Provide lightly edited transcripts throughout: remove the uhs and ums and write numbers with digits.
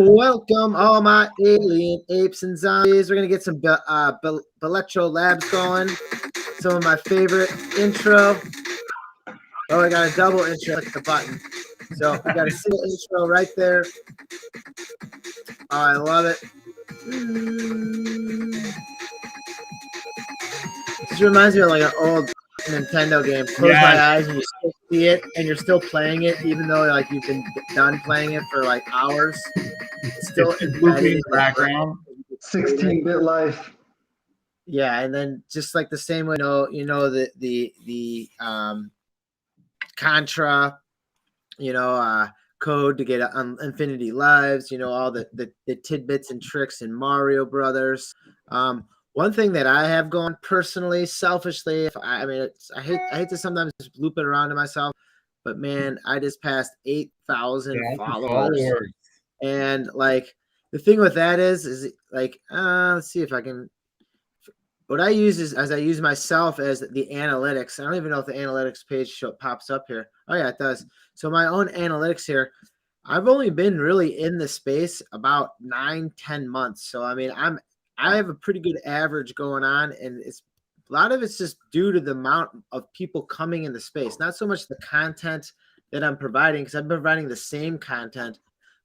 Welcome, all my alien apes and zombies. We're gonna get some Beletro Labs going. Some of my favorite intro. Oh, I got a double intro. Click the button. So we got a single intro right there. Oh, I love it. This reminds me of like an old Nintendo game. Close my eyes and you still see it, and you're still playing it, even though like you've been done playing it for like hours. It's still looping in the background. 16-bit life. Yeah, and then just like the same way, the Contra, code to get infinity lives. All the tidbits and tricks in Mario Brothers. One thing that I have going personally, selfishly, I hate to sometimes loop it around to myself, but man, I just passed 8,000 followers. And like the thing with that is like, let's see if I can. What I use is I use myself as the analytics. I don't even know if the analytics page pops up here. Oh yeah, it does. So my own analytics here. I've only been really in the space about 9-10 months. So I mean, I have a pretty good average going on, and a lot of it's just due to the amount of people coming in the space, not so much the content that I'm providing, because I'm providing the same content,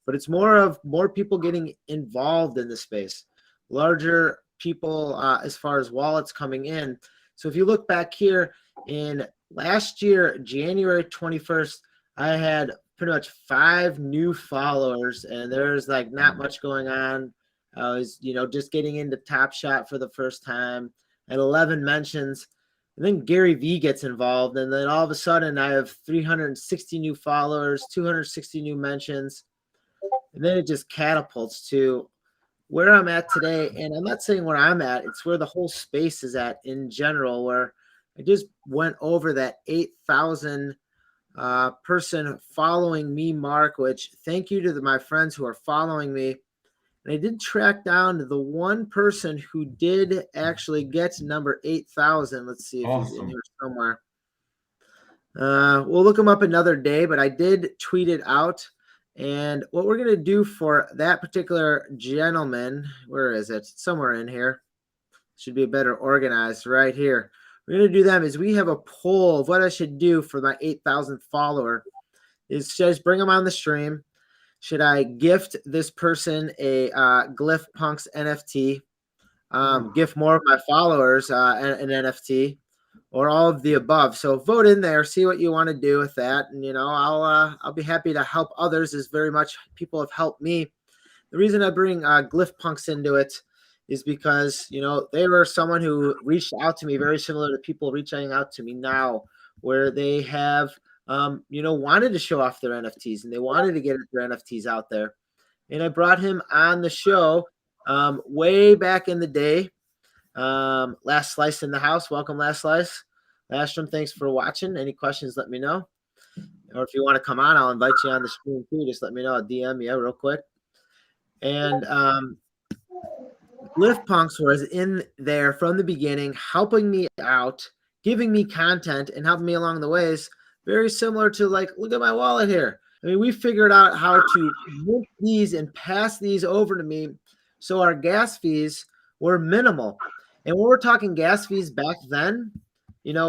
but it's more people getting involved in the space, larger people as far as wallets coming in. So if you look back here in last year, January 21st, I had pretty much 5 new followers, and there's like not much going on. I was, just getting into Top Shot for the first time, at 11 mentions. And then Gary V gets involved. And then all of a sudden I have 360 new followers, 260 new mentions. And then it just catapults to where I'm at today. And I'm not saying where I'm at, it's where the whole space is at in general, where I just went over that 8,000 person following me mark, which thank you to my friends who are following me. And I did track down the one person who did actually get to number 8,000. Let's see if he's in here somewhere. We'll look him up another day, but I did tweet it out. And what we're going to do for that particular gentleman, where is it? Somewhere in here. Should be better organized right here. We're going to do them is we have a poll of what I should do for my 8,000 follower. Is just bring them on the stream. Should I gift this person a Glyph Punks NFT, gift more of my followers an NFT, or all of the above? So vote in there, see what you want to do with that, and I'll be happy to help others. As very much people have helped me. The reason I bring Glyph Punks into it is because they were someone who reached out to me, very similar to people reaching out to me now, where they have wanted to show off their NFTs and they wanted to get their NFTs out there. And I brought him on the show way back in the day. Last Slice in the house. Welcome, Last Slice. Lastrom, thanks for watching. Any questions, let me know. Or if you want to come on, I'll invite you on the stream too. Just let me know. I'll DM you real quick. And Glyph Punks was in there from the beginning, helping me out, giving me content, and helping me along the ways. Very similar to like, look at my wallet here. I mean, we figured out how to mint these and pass these over to me, so our gas fees were minimal. And when we're talking gas fees back then,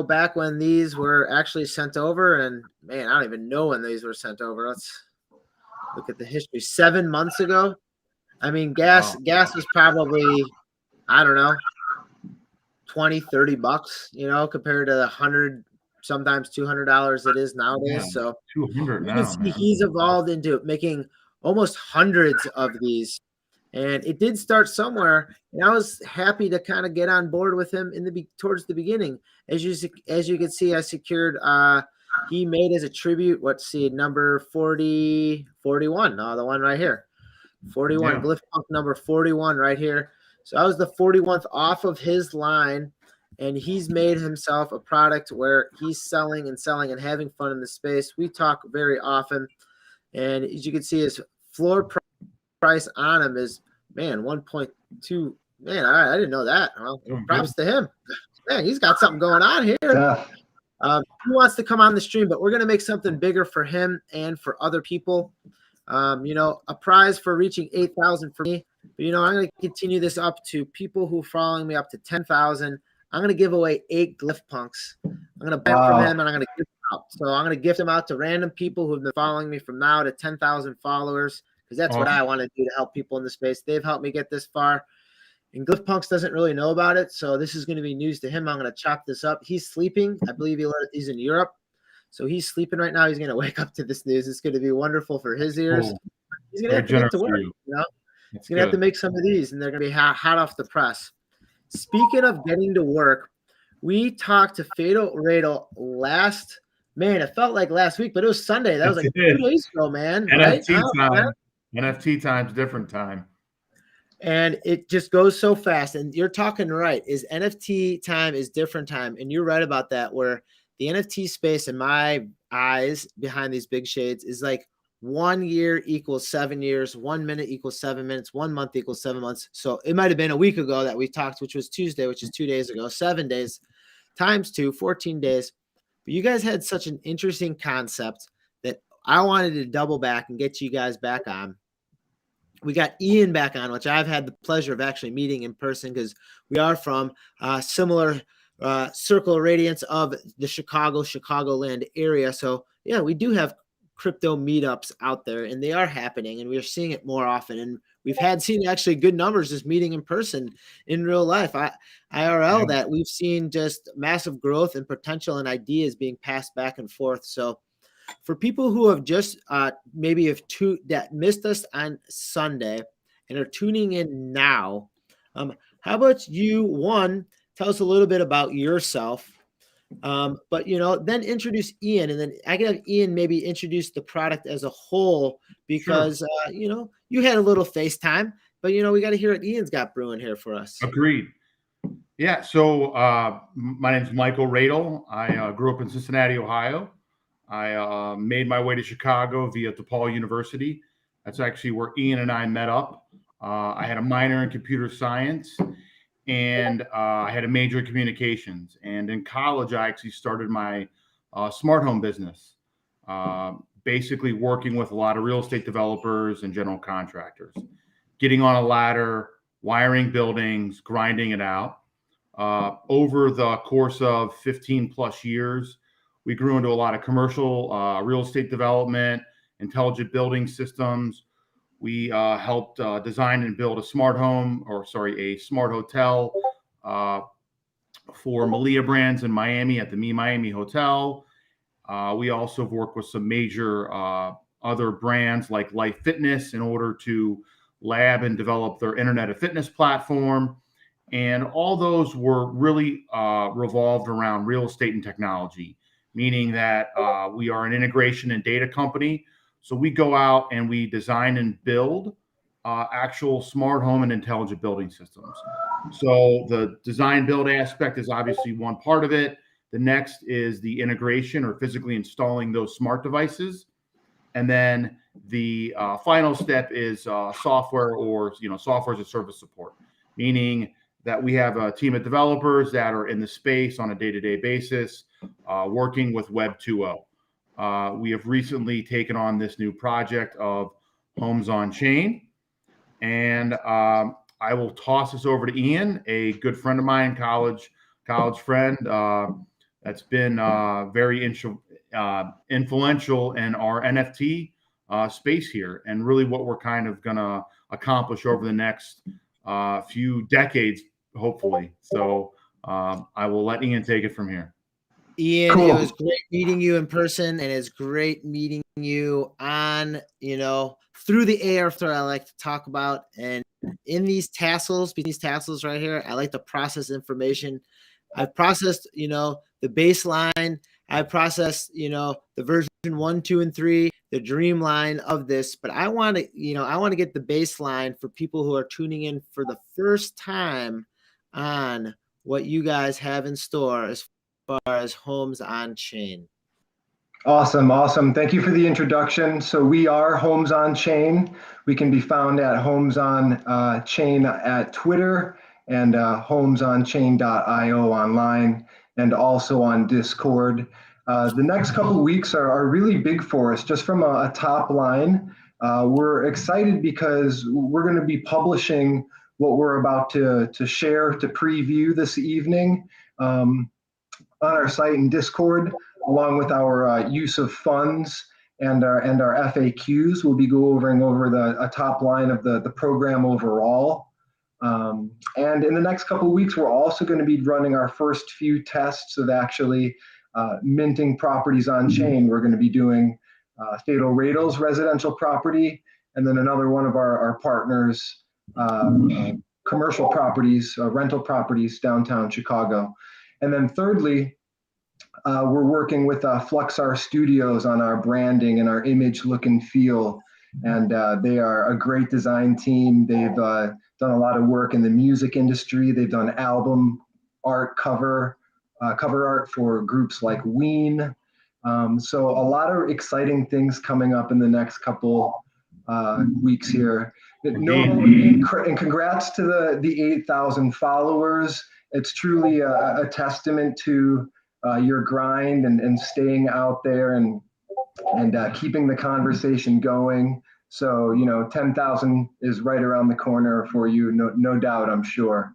back when these were actually sent over, and man, I don't even know when these were sent over. Let's look at the history. 7 months ago. I mean, gas was probably, I don't know, $20-$30, compared to the 100, sometimes $200 it is nowadays. Yeah, so 200 you can see he's evolved into making almost hundreds of these. And it did start somewhere, and I was happy to kind of get on board with him towards the beginning. As you can see, I secured. He made as a tribute. Let's see, number 41. The one right here, 41. Yeah. Glyph Punk number 41 right here. So I was the 41th off of his line, and he's made himself a product where he's selling and having fun in the space. We talk very often, and as you can see, his floor price on him is 1.2. Man, I didn't know that. Well, props to him. Man, he's got something going on here. Yeah. He wants to come on the stream, but we're going to make something bigger for him and for other people. A prize for reaching 8,000 for me. But, I'm going to continue this up to people who are following me up to 10,000. I'm going to give away 8 glyph punks. I'm going to buy them from him, and I'm going to give them out. So I'm going to gift them out to random people who have been following me from now to 10,000 followers, because that's what I want to do to help people in the space. They've helped me get this far. And Glyph Punks doesn't really know about it, so this is going to be news to him. I'm going to chop this up. He's sleeping. I believe he's in Europe. So he's sleeping right now. He's going to wake up to this news. It's going to be wonderful for his ears. Cool. He's going to have to get to work. He's going to have to make some of these, and they're going to be hot off the press. Speaking of getting to work, we talked to Fado Radel it felt like last week, but it was Sunday. That was like 2 days ago, man. NFT time. NFT time's different time. And it just goes so fast. And you're talking right. NFT time is different time. And you're right about that, where the NFT space in my eyes behind these big shades is like 1 year equals 7 years, 1 minute equals 7 minutes, 1 month equals 7 months. So it might have been a week ago that we talked, which was Tuesday, which is 2 days ago, 7 days times 2, 14 days. But you guys had such an interesting concept that I wanted to double back and get you guys back on. We got Ian back on, which I've had the pleasure of actually meeting in person, because we are from similar circle of radiance of the Chicagoland area. So yeah, we do have crypto meetups out there, and they are happening, and we are seeing it more often. And we've seen actually good numbers just meeting in person in real life. IRL, that we've seen just massive growth and potential and ideas being passed back and forth. So for people who have just maybe that missed us on Sunday and are tuning in now, how about you, tell us a little bit about yourself, but then introduce Ian, and then I can have Ian maybe introduce the product as a whole, because sure. You had a little FaceTime, but we got to hear what Ian's got brewing here for us. Agreed. Yeah. So my name's Michael Radel. I grew up in Cincinnati, Ohio. I made my way to Chicago via DePaul University. That's actually where Ian and I met up. I had a minor in computer science, and I had a major in communications. And in college, I actually started my smart home business, basically working with a lot of real estate developers and general contractors, getting on a ladder, wiring buildings, grinding it out. Over the course of 15 plus years, we grew into a lot of commercial real estate development, intelligent building systems. We helped design and build a smart hotel for Malia Brands in Miami at the Me Miami Hotel. We also worked with some major other brands like Life Fitness in order to lab and develop their Internet of Fitness platform. And all those were really revolved around real estate and technology, meaning that we are an integration and data company. So we go out and we design and build actual smart home and intelligent building systems. So the design build aspect is obviously one part of it. The next is the integration or physically installing those smart devices. And then the final step is software or software as a service support, meaning that we have a team of developers that are in the space on a day-to-day basis, working with Web 2.0. We have recently taken on this new project of Homes on Chain. And I will toss this over to Ian, a good friend of mine, college friend, that's been very influential in our NFT space here, and really what we're kind of going to accomplish over the next few decades, hopefully. So I will let Ian take it from here. Ian, cool. It was great meeting you in person, and it's great meeting you on, through the AR thread I like to talk about. And in these tassels right here, I like to process information. I've processed, the baseline. I processed, the version 1, 2, and 3, the dream line of this. But I want to get the baseline for people who are tuning in for the first time on what you guys have in store as far as Homes on Chain. Awesome. Thank you for the introduction. So we are Homes on Chain. We can be found at Homes on Chain at Twitter and homesonchain.io online. and also on Discord. The next couple of weeks are really big for us, just from a top line. We're excited because we're going to be publishing what we're about to share, to preview this evening on our site and Discord, along with our use of funds and our FAQs. We'll be going over a top line of the program overall. And in the next couple of weeks, we're also going to be running our first few tests of actually minting properties on chain. We're going to be doing Fatal Radals residential property, and then another one of our partners, commercial properties, rental properties downtown Chicago. And then thirdly, we're working with Fluxar Studios on our branding and our image, look and feel. And they are a great design team. They've done a lot of work in the music industry. They've done album art, cover art for groups like Ween. So a lot of exciting things coming up in the next couple weeks here. And congrats to the 8,000 followers. It's truly a testament to your grind and staying out there and keeping the conversation going. So, 10,000 is right around the corner for you, no doubt, I'm sure.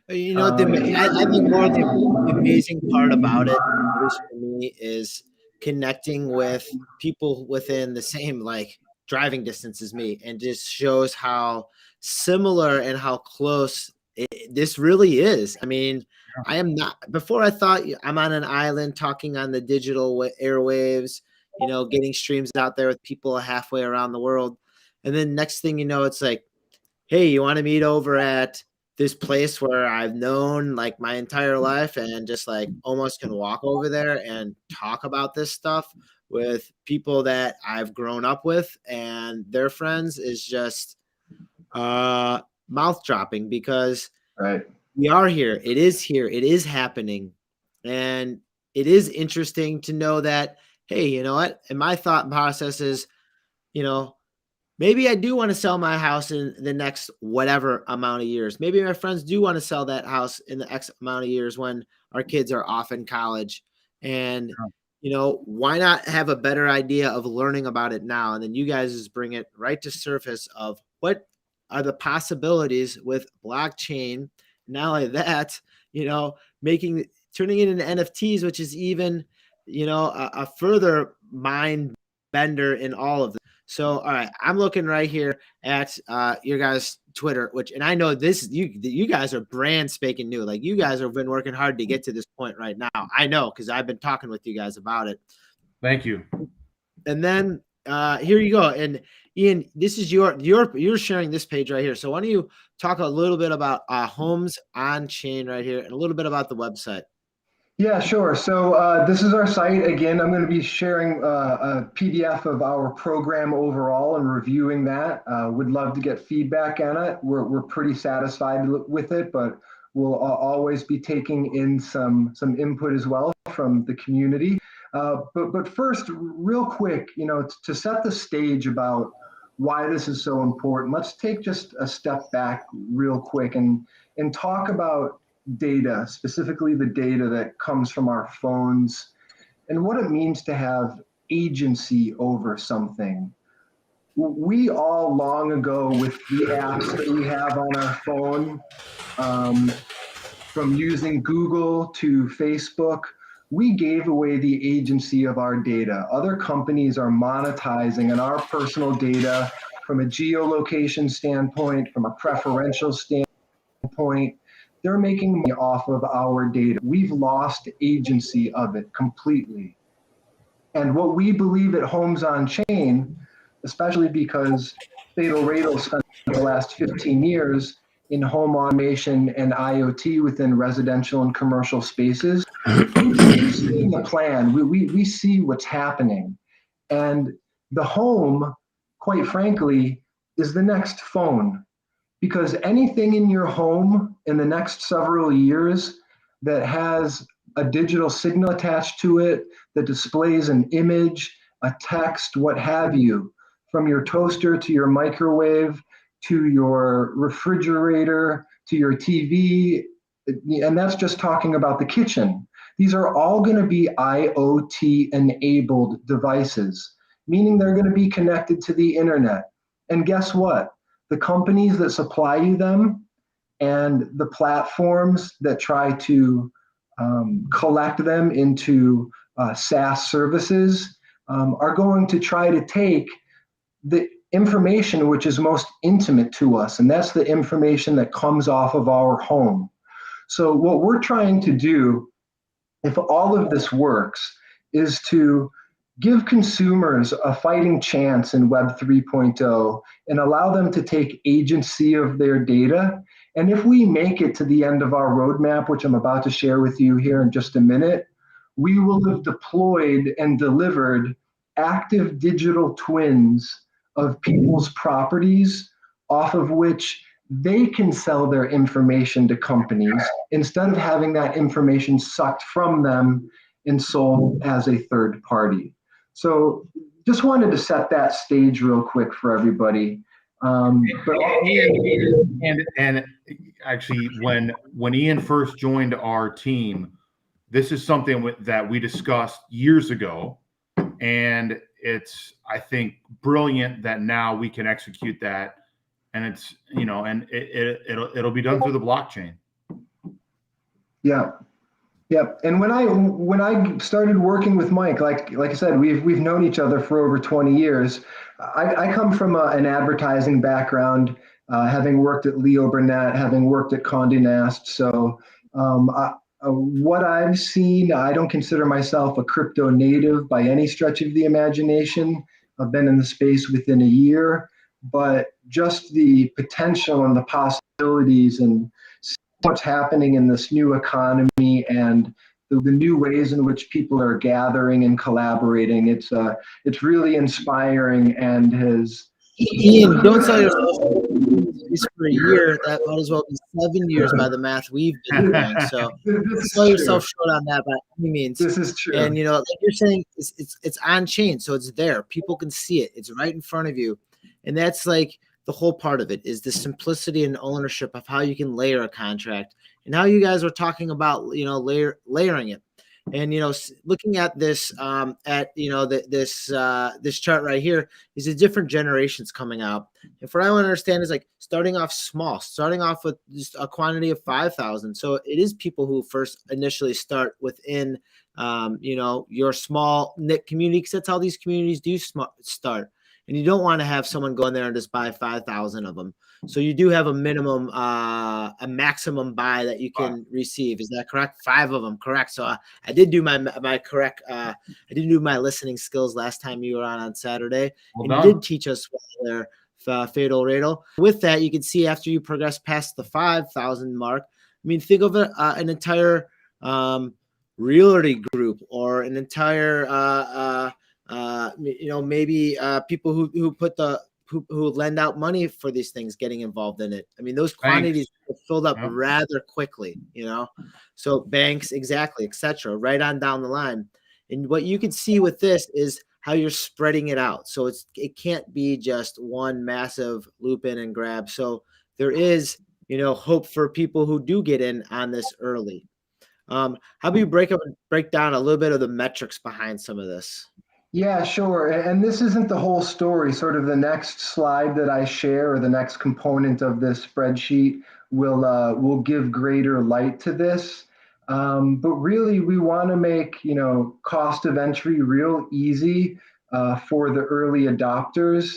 I think more the amazing part about it, at least for me, is connecting with people within the same driving distance as me, and just shows how similar and how close this really is. I mean, I am not. Before, I thought I'm on an island talking on the digital airwaves, getting streams out there with people halfway around the world, and then next thing you know, it's like, hey, you want to meet over at this place where I've known my entire life, and just almost can walk over there and talk about this stuff with people that I've grown up with and their friends, is just mouth dropping, because right. We are here. It is happening. And it is interesting to know that, hey, you know what? And my thought process is, maybe I do want to sell my house in the next whatever amount of years. Maybe my friends do want to sell that house in the X amount of years when our kids are off in college. And, why not have a better idea of learning about it now? And then you guys just bring it right to surface of what are the possibilities with blockchain. Not only that, turning it into NFTs, which is even, a further mind bender in all of this. So, all right, I'm looking right here at your guys' Twitter, and I know you guys are brand spanking new. You guys have been working hard to get to this point right now. I know, because I've been talking with you guys about it. Thank you. And then here you go. And Ian, this is you're sharing this page right here. So why don't you talk a little bit about Homes on Chain right here, and a little bit about the website? Yeah, sure. So this is our site. Again, I'm going to be sharing a PDF of our program overall and reviewing that. Would love to get feedback on it. We're pretty satisfied with it, but we'll always be taking in some input as well from the community. But first, real quick, to set the stage about why this is so important, let's take just a step back real quick and talk about data, specifically the data that comes from our phones, and what it means to have agency over something. We all long ago, with the apps that we have on our phone, from using Google to Facebook, we gave away the agency of our data. Other companies are monetizing on our personal data from a geolocation standpoint, from a preferential standpoint. They're making money off of our data. We've lost agency of it completely. And what we believe at Homes on Chain, especially because Fatal Radals spent the last 15 years in home automation and IoT within residential and commercial spaces, we see the plan. We see what's happening. And the home, quite frankly, is the next phone. Because anything in your home in the next several years that has a digital signal attached to it, that displays an image, a text, what have you, from your toaster to your microwave, to your refrigerator, to your TV, and that's just talking about the kitchen. These are all going to be IoT-enabled devices, meaning they're going to be connected to the internet. And guess what? The companies that supply you them and the platforms that try to collect them into SaaS services are going to try to take the information which is most intimate to us, and that's the information that comes off of our home. So what we're trying to do, if all of this works, is to give consumers a fighting chance in Web 3.0 and allow them to take agency of their data. And if we make it to the end of our roadmap, which I'm about to share with you here in just a minute, we will have deployed and delivered active digital twins of people's properties off of which they can sell their information to companies instead of having that information sucked from them and sold as a third party. So just wanted to set that stage real quick for everybody. And actually, when Ian first joined our team, this is something that we discussed years ago, and it's, I think, brilliant that now we can execute that, and it's, and it'll be done through the blockchain. Yeah. Yep. And when I started working with Mike, like I said, we've known each other for over 20 years. I come from an advertising background, having worked at Leo Burnett, having worked at Condé Nast. So what I've seen, I don't consider myself a crypto native by any stretch of the imagination. I've been in the space within a year, but just the potential and the possibilities and what's happening in this new economy and the new ways in which people are gathering and collaborating. It's really inspiring and has. Ian, don't sell yourself for a year. That might as well be 7 years by the math we've been doing. So sell yourself short on that by any means. This is true. And like you're saying, it's on chain, so it's there. People can see it. It's right in front of you, and that's like the whole part of it is the simplicity and ownership of how you can layer a contract, and how you guys are talking about layering it. And looking at this this chart right here is the different generations coming out. And what I want to understand is like starting off small, starting off with just a quantity of 5,000. So it is people who first initially start within your small knit community, because that's how these communities do start. And you don't want to have someone go in there and just buy 5,000 of them. So you do have a minimum, a maximum buy that you can receive. Is that correct? 5 of them, correct. So I did do my correct. I did do my listening skills last time you were on Saturday, and you did teach us there, Fatal Radel. With that, you can see after you progress past the 5,000 mark. I mean, think of it, an entire realty group or an entire maybe people who put who lend out money for these things getting involved in it. I mean, those quantities are filled up rather quickly, so banks, exactly, etc., right on down the line. And what you can see with this is how you're spreading it out. So it can't be just one massive loop in and grab. So there is, hope for people who do get in on this early. How about you break down a little bit of the metrics behind some of this? Yeah, sure. And this isn't the whole story. Sort of the next slide that I share, or the next component of this spreadsheet, will give greater light to this. But really, we want to make cost of entry real easy for the early adopters.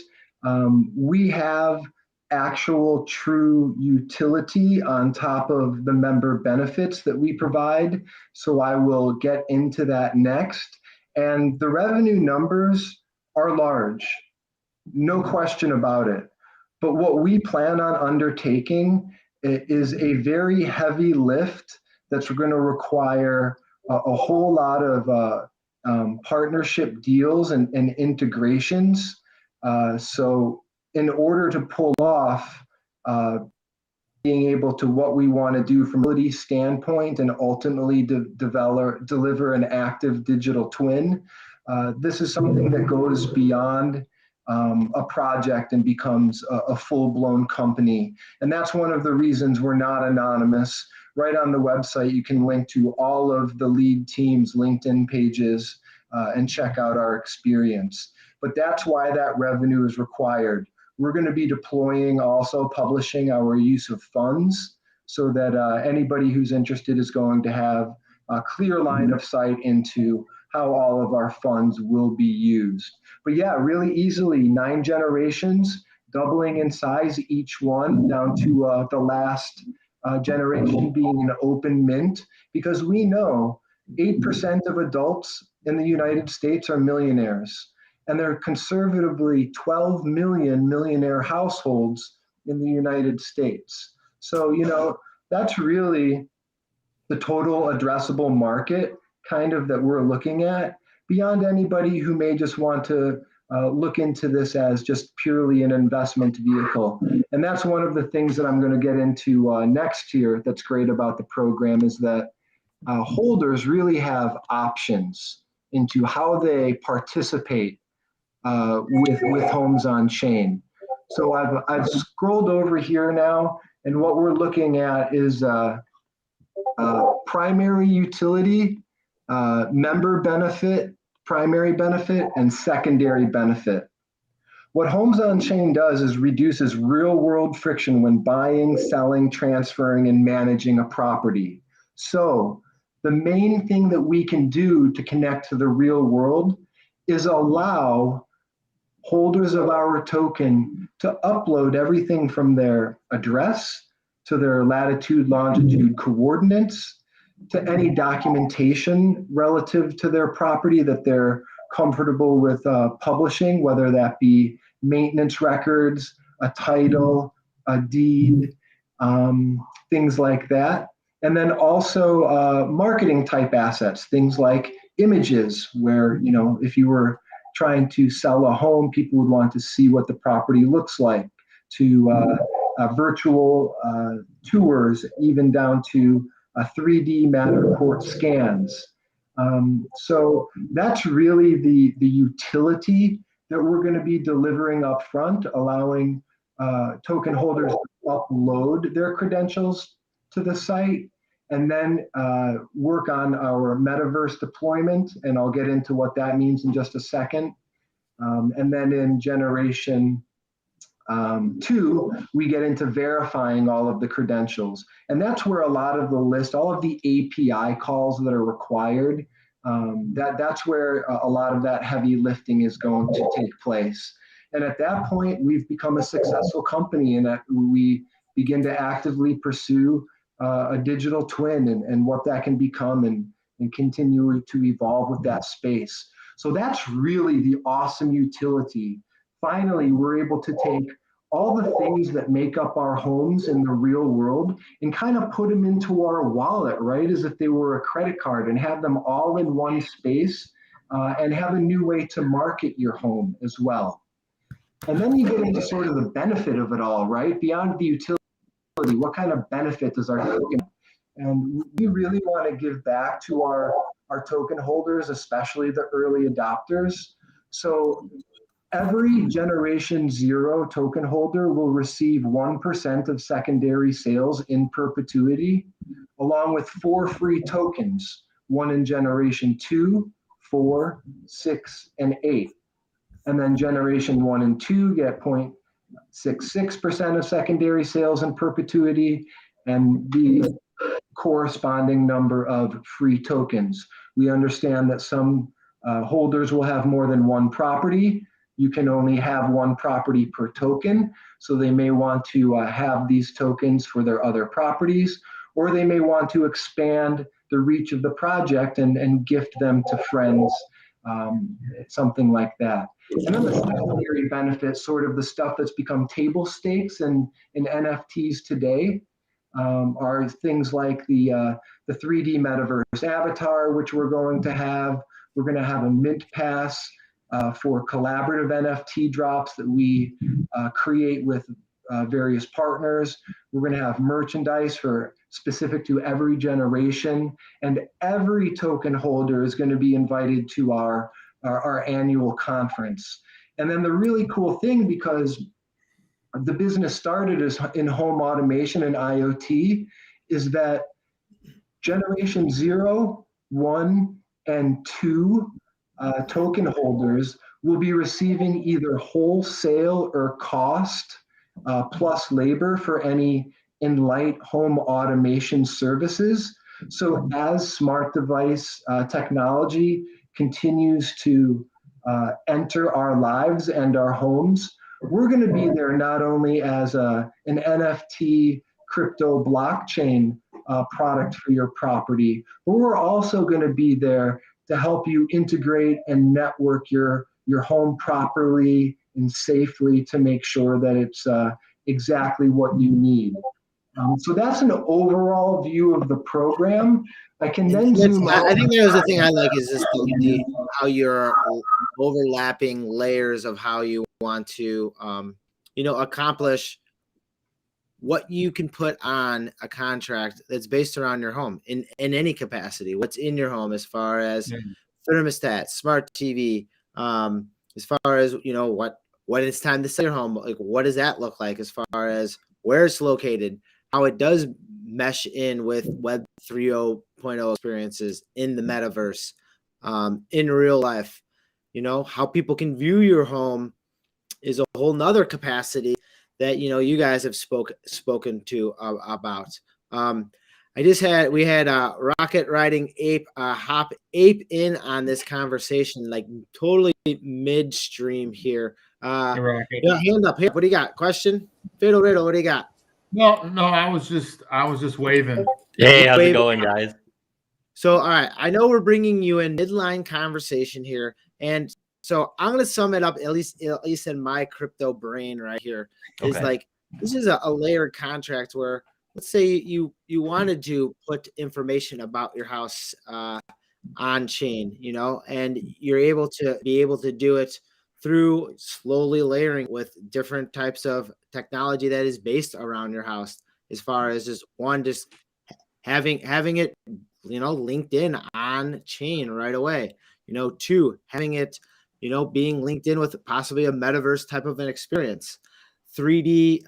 We have actual true utility on top of the member benefits that we provide. So I will get into that next. And the revenue numbers are large, no question about it. But what we plan on undertaking is a very heavy lift that's going to require a whole lot of partnership deals and integrations. So in order to pull off being able to what we want to do from a mobility standpoint and ultimately deliver an active digital twin, this is something that goes beyond a project and becomes a full-blown company. And that's one of the reasons we're not anonymous. right on the website, you can link to all of the lead teams' LinkedIn pages and check out our experience. But that's why that revenue is required. We're going to be deploying, also publishing our use of funds so that anybody who's interested is going to have a clear line of sight into how all of our funds will be used. But yeah, really easily, 9 generations, doubling in size each one, down to the last generation being an open mint, because we know 8% of adults in the United States are millionaires, and there are conservatively 12 million millionaire households in the United States. So, you know, that's really the total addressable market kind of that we're looking at, beyond anybody who may just want to look into this as just purely an investment vehicle. And that's one of the things that I'm going to get into next year that's great about the program, is that holders really have options into how they participate with Homes on Chain. So I've scrolled over here now, and what we're looking at is primary utility, member benefit, primary benefit, and secondary benefit. What Homes on Chain does is reduces real world friction when buying, selling, transferring, and managing a property. So the main thing that we can do to connect to the real world is allow holders of our token to upload everything from their address to their latitude, longitude coordinates, to any documentation relative to their property that they're comfortable with publishing, whether that be maintenance records, a title, a deed, things like that. And then also marketing type assets, things like images, where, you know, if you were trying to sell a home, people would want to see what the property looks like, to virtual tours, even down to 3D Matterport scans. So that's really the utility that we're going to be delivering up front, allowing token holders to upload their credentials to the site, and then work on our metaverse deployment. And I'll get into what that means in just a second. And then in generation 2, we get into verifying all of the credentials. And that's where a lot of the list, all of the API calls that are required, that's where a lot of that heavy lifting is going to take place. And at that point, we've become a successful company, and that we begin to actively pursue a digital twin and what that can become, and continue to evolve with that space. So that's really the awesome utility. Finally, we're able to take all the things that make up our homes in the real world and kind of put them into our wallet, right? As if they were a credit card, and have them all in one space, and have a new way to market your home as well. And then you get into sort of the benefit of it all, right? Beyond the utility, what kind of benefit does our token have? And we really want to give back to our token holders, especially the early adopters. So every generation 0 token holder will receive 1% of secondary sales in perpetuity, along with 4 free tokens, one in generation 2, 4, 6, and 8. And then generation 1 and 2 get 0.66% of secondary sales in perpetuity, and the corresponding number of free tokens. We understand that some holders will have more than one property. You can only have one property per token, so they may want to have these tokens for their other properties, or they may want to expand the reach of the project and gift them to friends, something like that. And then the secondary benefits, sort of the stuff that's become table stakes in NFTs today, are things like the 3D metaverse avatar, which we're going to have. We're going to have a mint pass for collaborative NFT drops that we create with various partners. We're going to have merchandise for specific to every generation, and every token holder is going to be invited to our annual conference. And then the really cool thing, because the business started as in home automation and IoT, is that Generation 0, 1, and 2 token holders will be receiving either wholesale or cost plus labor for any Enlight home automation services. So as smart device technology continues to enter our lives and our homes, we're going to be there not only as an NFT crypto blockchain product for your property, but we're also going to be there to help you integrate and network your home properly and safely to make sure that it's exactly what you need. So that's an overall view of the program. I can then zoom out. I think that was the thing I like is just how you're overlapping layers of how you want to, accomplish what you can put on a contract that's based around your home in any capacity. What's in your home as far as thermostat, smart TV, as far as what it's time to sell your home. Like, what does that look like as far as where it's located, how it does mesh in with Web 3.0 experiences in the metaverse, in real life. How people can view your home is a whole nother capacity that you guys have spoken to about. We had Rocket Riding Ape Hop Ape in on this conversation, like totally midstream here. Hand up here. What do you got? Question? Fiddle Riddle, what do you got? No, I was just waving. Hey, how's it going, guys? So, all right, I know we're bringing you in midline conversation here, and so I'm going to sum it up at least in my crypto brain right here. Is like this is a layered contract where, let's say you wanted to put information about your house on chain, and you're able to do it through slowly layering with different types of technology that is based around your house, as far as just having it, linked in on chain right away. 2, having it, being linked in with possibly a metaverse type of an experience, 3D,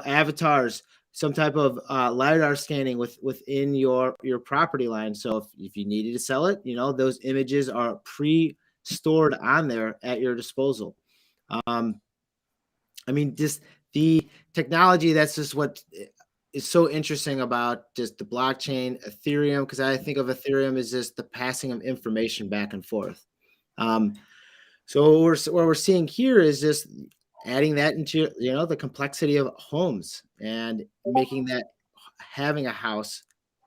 avatars, some type of LiDAR scanning within your property line. So if you needed to sell it, those images are pre-stored on there at your disposal. Just the technology, that's just what is so interesting about just the blockchain, Ethereum, because I think of Ethereum as just the passing of information back and forth. So what we're seeing here is just adding that into the complexity of homes and making that having a house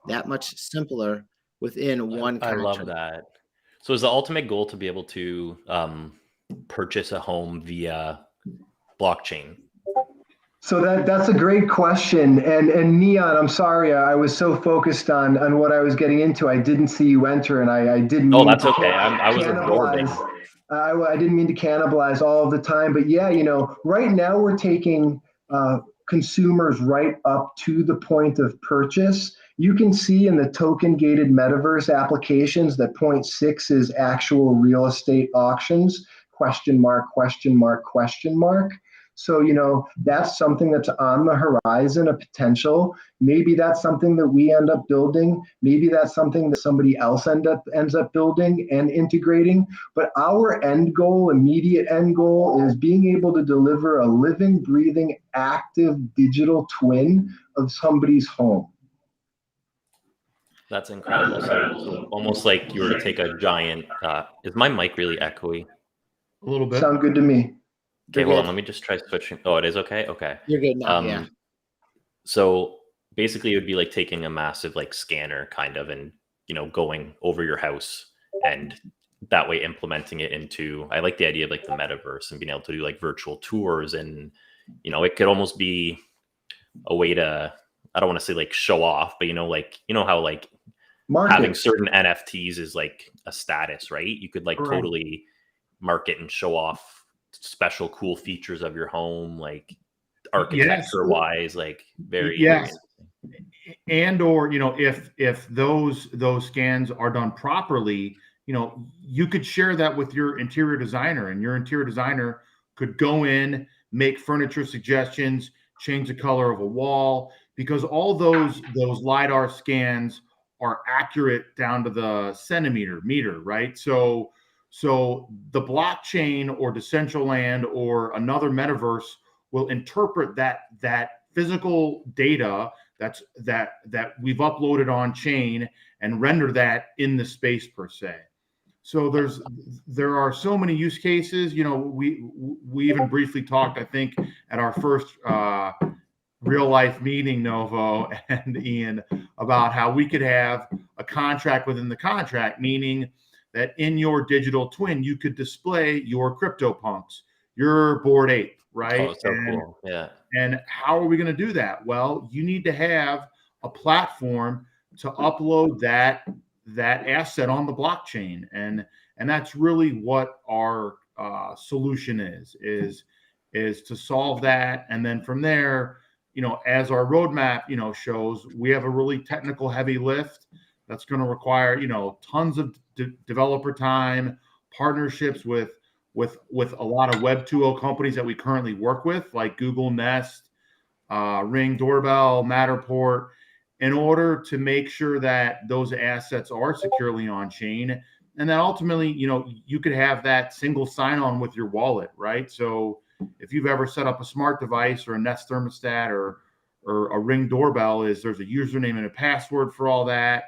that much simpler within one contract. I love that. So is the ultimate goal to be able to purchase a home via blockchain? So that's a great question. And Neon, I'm sorry, I was so focused on what I was getting into, I didn't see you enter, and I didn't. Oh, that's okay. I was absorbing. I didn't mean to cannibalize all of the time, but yeah, right now we're taking consumers right up to the point of purchase. You can see in the token gated metaverse applications that 0.6 is actual real estate auctions, ? So, that's something that's on the horizon, a potential. Maybe that's something that we end up building. Maybe that's something that somebody else ends up building and integrating. But our immediate end goal is being able to deliver a living, breathing, active digital twin of somebody's home. That's incredible. So almost like you were to take a giant, is my mic really echoey? A little bit. Sound good to me. Okay, hold on. Let me just try switching. Oh, it is okay? Okay. You're good now, yeah. So basically it would be like taking a massive scanner kind of and, going over your house and that way implementing it into, I like the idea of the metaverse and being able to do virtual tours. And, it could almost be a way to, I don't want to say show off, but how market. Having certain NFTs is a status, right? You could totally market and show off special cool features of your home, architecture wise, very yes. And or if those scans are done properly, you could share that with your interior designer, and your interior designer could go in, make furniture suggestions, change the color of a wall, because all those LiDAR scans accurate down to the centimeter meter, right? So the blockchain or Decentraland or another metaverse will interpret that physical data that we've uploaded on chain and render that in the space per se. So there are so many use cases. We even briefly talked, I think, at our first real life meeting, Novo and Ian, about how we could have a contract within the contract, meaning that in your digital twin you could display your CryptoPunks, your Bored Ape, right? Oh, so cool. Yeah. And how are we going to do that? Well, you need to have a platform to upload that asset on the blockchain, and that's really what our solution is to solve that. And then from there, as our roadmap shows, we have a really technical heavy lift that's going to require tons of developer time, partnerships with a lot of Web 2.0 companies that we currently work with, like Google Nest, Ring Doorbell, Matterport, in order to make sure that those assets are securely on chain. And then ultimately, you could have that single sign-on with your wallet, right? So if you've ever set up a smart device or a Nest thermostat or a Ring doorbell, there's a username and a password for all that.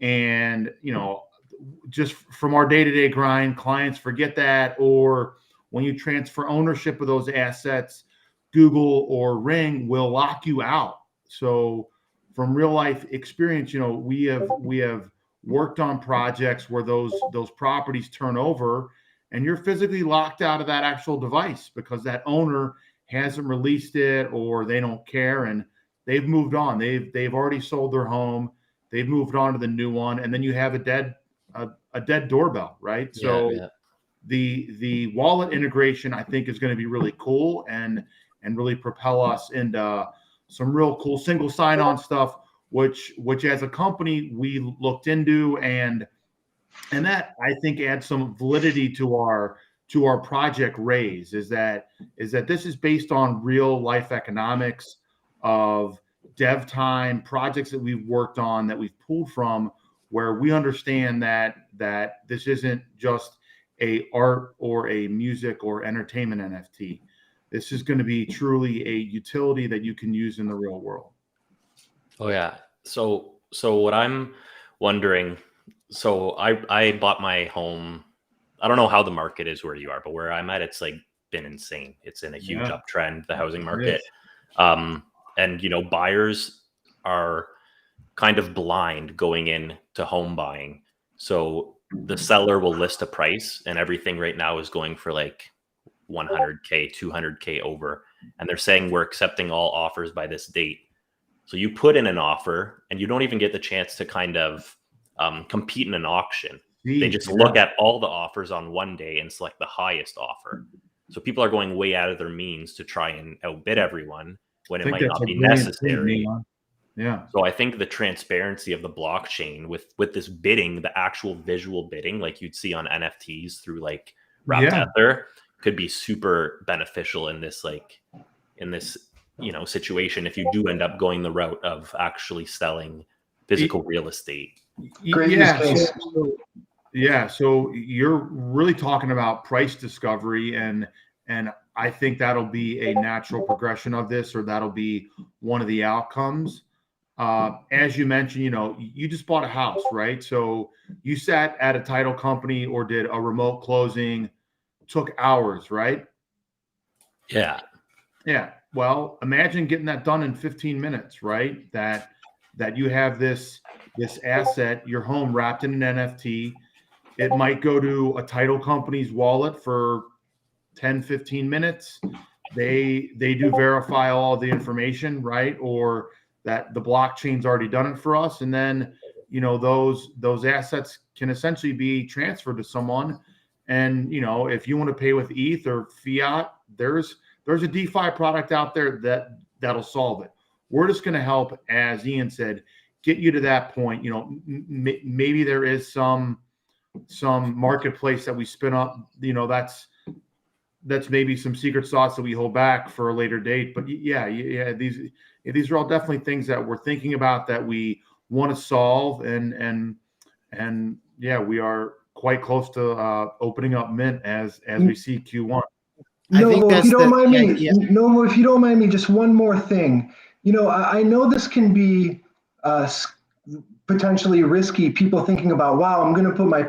And, just from our day-to-day grind, clients forget that, or when you transfer ownership of those assets, Google or Ring will lock you out. So from real life experience, we have worked on projects where those properties turn over and you're physically locked out of that actual device because that owner hasn't released it, or they don't care and they've moved on. They've already sold their home. They've moved on to the new one. And then you have a dead doorbell, right? Yeah, So yeah. the wallet integration, I think, is going to be really cool and really propel us into some real cool single sign-on stuff, which as a company we looked into, and that I think adds some validity to our project raise. Is that this is based on real life economics of dev time, projects that we've worked on, that we've pulled from, where we understand that this isn't just a art or a music or entertainment NFT. This is going to be truly a utility that you can use in the real world. Oh yeah. So what I'm wondering, so I bought my home. I don't know how the market is where you are, but where I'm at, it's like been insane. It's in a huge uptrend, the housing market. And buyers are kind of blind going in to home buying. So the seller will list a price, and everything right now is going for like 100K, 200K over. And they're saying we're accepting all offers by this date. So you put in an offer and you don't even get the chance to kind of compete in an auction. They just look at all the offers on one day and select the highest offer. So people are going way out of their means to try and outbid everyone when it might not be necessary. Yeah. So I think the transparency of the blockchain with this bidding, the actual visual bidding, like you'd see on NFTs through like Tether, could be super beneficial in this situation if you do end up going the route of actually selling physical real estate. So you're really talking about price discovery, and I think that'll be a natural progression of this, or that'll be one of the outcomes. As you mentioned, you just bought a house, right? So you sat at a title company or did a remote closing, took hours, right? Yeah. Yeah. Well, imagine getting that done in 15 minutes, right? That you have this asset, your home, wrapped in an NFT. It might go to a title company's wallet for 10, 15 minutes. They do verify all the information, right? Or that the blockchain's already done it for us. And then, those assets can essentially be transferred to someone. And, if you want to pay with ETH or fiat, there's a DeFi product out there that'll solve it. We're just going to help, as Ian said, get you to that point. Maybe there is some marketplace that we spin up, that's maybe some secret sauce that we hold back for a later date. But these are all definitely things that we're thinking about, that we want to solve. And yeah, we are quite close to opening up Mint as we see Q1. I think Novo, if that's you don't the mind me, idea. Novo, if you don't mind me, just one more thing. I know this can be potentially risky. People thinking about, wow, I'm going to put my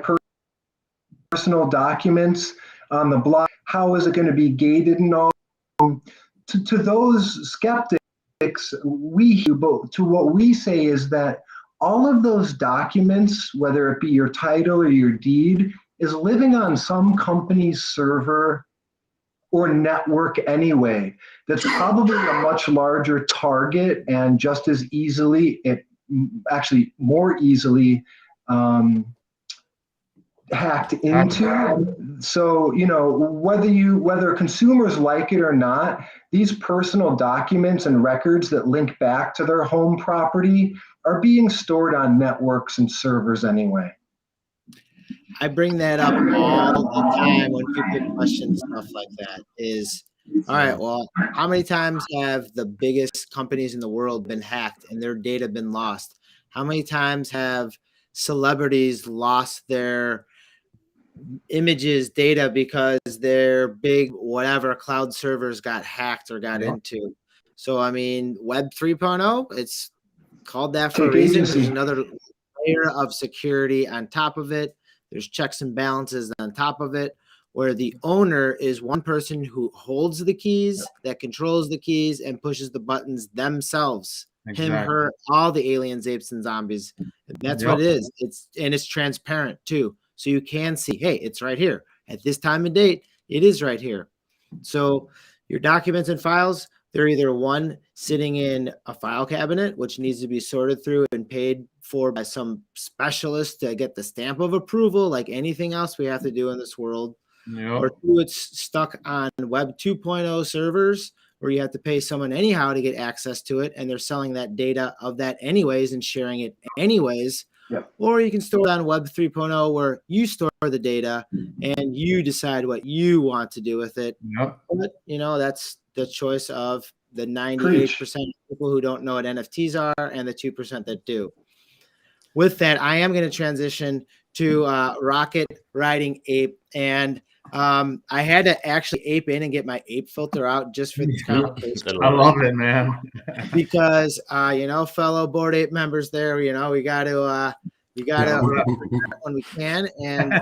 personal documents on the block. How is it going to be gated and all? To those skeptics, to what we say is that all of those documents, whether it be your title or your deed, is living on some company's server or network anyway. That's probably a much larger target and just as easily, actually more easily, hacked into. So, whether consumers like it or not, these personal documents and records that link back to their home property are being stored on networks and servers anyway. I bring that up all the time when people question stuff like that is, all right, well, how many times have the biggest companies in the world been hacked and their data been lost? How many times have celebrities lost their images, data because their big whatever cloud servers got hacked or got into? So, I mean, Web 3.0, it's called that for a reason. There's another layer of security on top of it. There's checks and balances on top of it, where the owner is one person who holds the keys, that controls the keys, and pushes the buttons themselves. Exactly. Him, her, all the aliens, apes, and zombies. That's what it is. It's transparent too. So you can see, hey, it's right here. At this time and date, it is right here. So your documents and files, they're either one sitting in a file cabinet, which needs to be sorted through and paid for by some specialist to get the stamp of approval, like anything else we have to do in this world. Or two, it's stuck on Web 2.0 servers where you have to pay someone anyhow to get access to it, and they're selling that data of that anyways and sharing it anyways. Yep. Or you can store it on Web 3.0 where you store the data and you decide what you want to do with it. Yep. But, that's the choice of the 98% of people who don't know what NFTs are and the 2% that do. With that, I am going to transition to Rocket Riding Ape. And I had to actually ape in and get my ape filter out just for this conversation. I love it, man. Because fellow Bored Ape members there, we got to when we can, and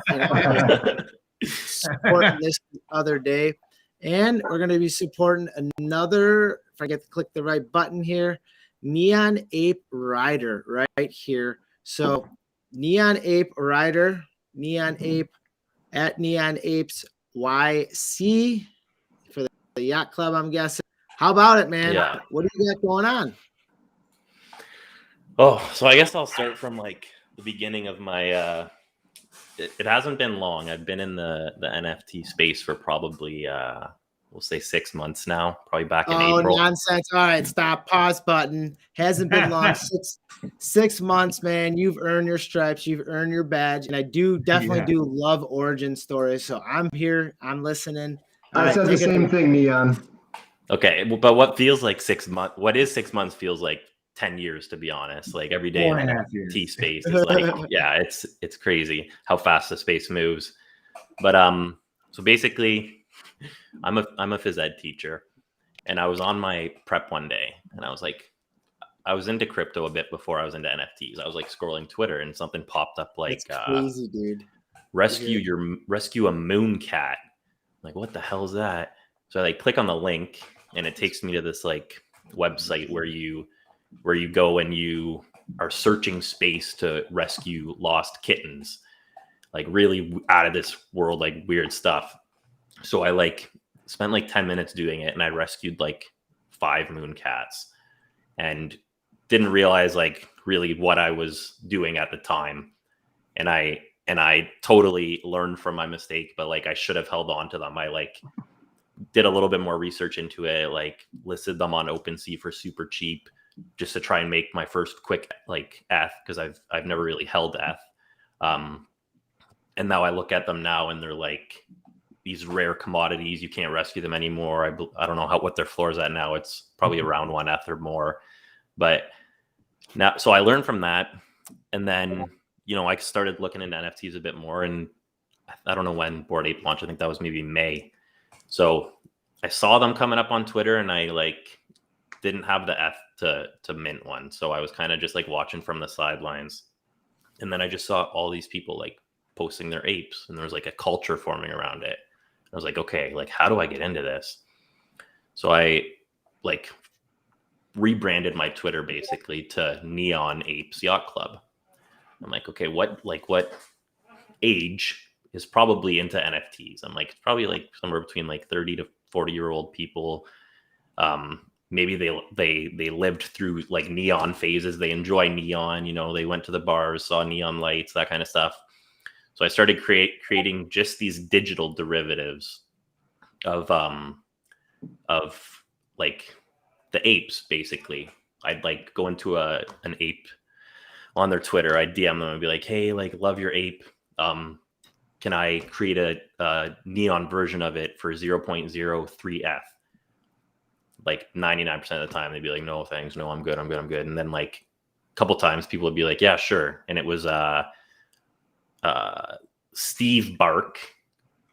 supporting this the other day. And we're going to be supporting another, if I get to click the right button here, Neon Ape Rider right here. So Neon Ape Rider, Neon Ape at Neon Apes YC for the yacht club, I'm guessing. How about it, man? Yeah. What do you got going on? Oh, so I guess I'll start from like the beginning of my it hasn't been long. I've been in the NFT space for probably we'll say 6 months now, probably back in April. Oh, nonsense. All right, stop. Pause button. Hasn't been long. Six months, man. You've earned your stripes. You've earned your badge. And I definitely do love origin stories. So I'm here. I'm listening. I said the same thing, Neon. Okay, but what feels like 6 months? What is 6 months feels like 10 years, to be honest. Like every day in the NFT space is like, yeah, it's crazy how fast the space moves. But so basically, I'm a phys ed teacher, and I was on my prep one day, and I was into crypto a bit before I was into NFTs. I was like scrolling Twitter, and something popped up like, that's crazy, dude. Rescue a moon cat. I'm like, what the hell is that? So I like click on the link, and it takes me to this like website where you go and you are searching space to rescue lost kittens, like really out of this world, like weird stuff. So I like spent like 10 minutes doing it, and I rescued like 5 moon cats and didn't realize like really what I was doing at the time. And I totally learned from my mistake, but like I should have held on to them. I like did a little bit more research into it, like listed them on OpenSea for super cheap, just to try and make my first quick like ETH, because I've never really held ETH. And now I look at them now, and they're like these rare commodities. You can't rescue them anymore. I don't know what their floor is at now. It's probably around 1 ETH or more. But Now, so I learned from that, and then I started looking into NFTs a bit more, and I don't know when Bored Ape launched. I think that was maybe May. So I saw them coming up on Twitter, and I didn't have the F to mint one. So I was kind of just watching from the sidelines, and then I just saw all these people posting their apes, and there was a culture forming around it. I was like, okay, how do I get into this? So I rebranded my Twitter basically to Neon Apes Yacht Club. I'm like, okay, what age is probably into NFTs? I'm like, it's probably somewhere between 30 to 40-year-old people. Maybe they lived through neon phases. They enjoy neon, they went to the bars, saw neon lights, that kind of stuff. So I started creating just these digital derivatives of the apes. Basically, I'd go into an ape on their Twitter. I'd DM them and be like, hey, love your ape. Can I create a neon version of it for 0.03 ETH? 99% of the time they'd be like, no thanks, no, I'm good. And then a couple times people would be like, yeah, sure. And it was Steve Bark,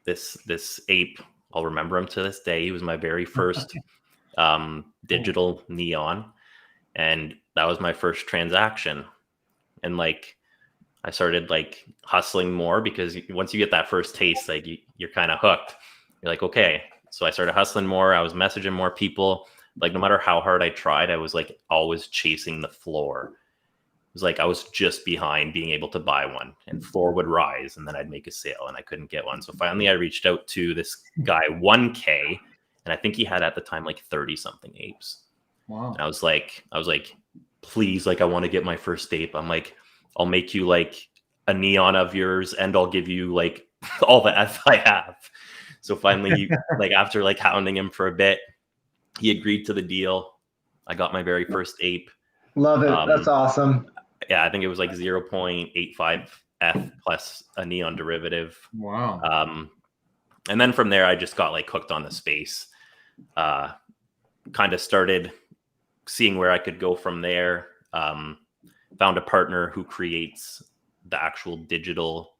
this ape. I'll remember him to this day. He was my very first digital neon, and that was my first transaction. And I started hustling more, because once you get that first taste, you're kind of hooked. You're like, okay. So I started hustling more. I was messaging more people. No matter how hard I tried, I was always chasing the floor. It was I was just behind being able to buy one, and floor would rise, and then I'd make a sale, and I couldn't get one. So finally I reached out to this guy, 1K, and I think he had at the time 30 something apes. Wow. And I was like, please, I want to get my first ape. I'm like, I'll make you a neon of yours, and I'll give you all the F I have. So finally, after hounding him for a bit, he agreed to the deal. I got my very first ape. Love it. That's awesome. Yeah, I think it was 0.85 F plus a neon derivative. Wow. And then from there, I just got hooked on the space. Kind of started seeing where I could go from there. Found a partner who creates the actual digital,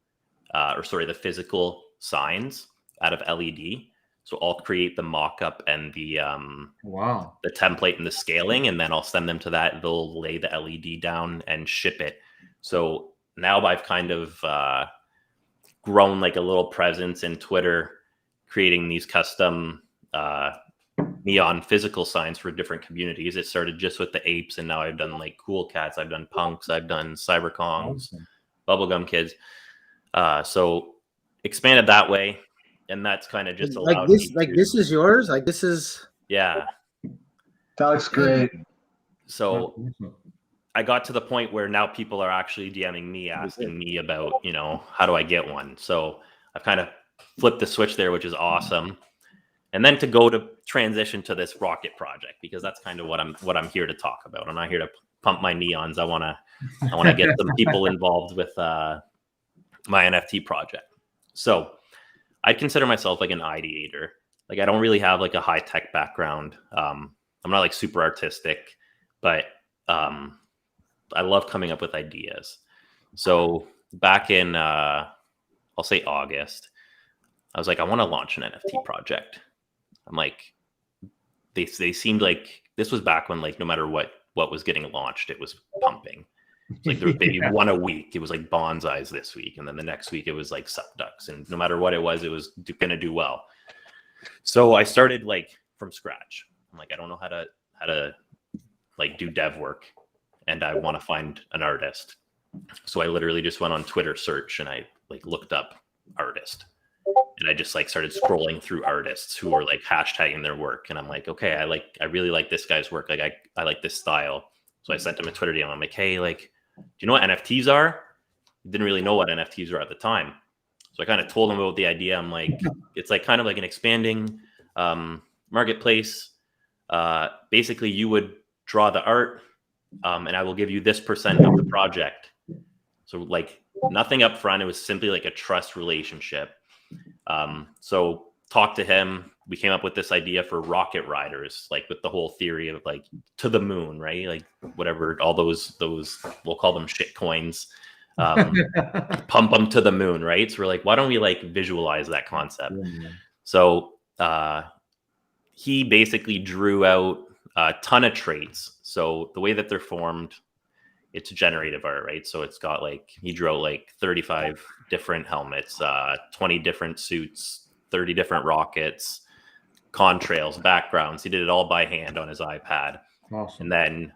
the physical signs out of LED. So I'll create the mock-up and the the template and the scaling, and then I'll send them to that. They'll lay the LED down and ship it. So now I've kind of grown a little presence in Twitter, creating these custom neon physical signs for different communities. It started just with the apes, and now I've done Cool Cats, I've done punks, I've done cyberkongs, bubblegum kids. So expanded that way. And that's kind of just allowed this. me This is yours. This is. Yeah. That looks great. So I got to the point where now people are actually DMing me, asking me about, how do I get one? So I've kind of flipped the switch there, which is awesome. And then to go to transition to this rocket project, because that's kind of what I'm here to talk about. I'm not here to pump my neons. I want to get some people involved with my NFT project. So I'd consider myself an ideator. I don't really have a high tech background. I'm not super artistic, but I love coming up with ideas. So back in I'll say August, I was I want to launch an NFT project. I'm they seemed this was back when no matter what was getting launched, it was pumping. There was maybe one a week. It was bonsais this week, and then the next week it was suck ducks, and no matter what it was gonna do well. So I started from scratch. I'm I don't know how to do dev work, and I want to find an artist. So I literally just went on Twitter search, and I looked up artist, and I just started scrolling through artists who were hashtagging their work, and I'm okay, I really like this guy's work. I like this style. So I sent him a Twitter DM. I'm hey, do you know what NFTs are? Didn't really know what NFTs were at the time. So I kind of told him about the idea. I'm it's kind of an expanding marketplace. Basically, you would draw the art, and I will give you this percent of the project. So nothing up front. It was simply a trust relationship. So talked to him. We came up with this idea for Rocket Riders, like with the whole theory of like to the moon, right? Like whatever, all those we'll call them shit coins, pump them to the moon, right? So we're like, why don't we like visualize that concept? So he basically drew out a ton of traits. So the way that they're formed, it's generative art, right? So it's got like, he drew out like 35 different helmets, 20 different suits, 30 different rockets, contrails, backgrounds. He did it all by hand on his iPad. Awesome. And then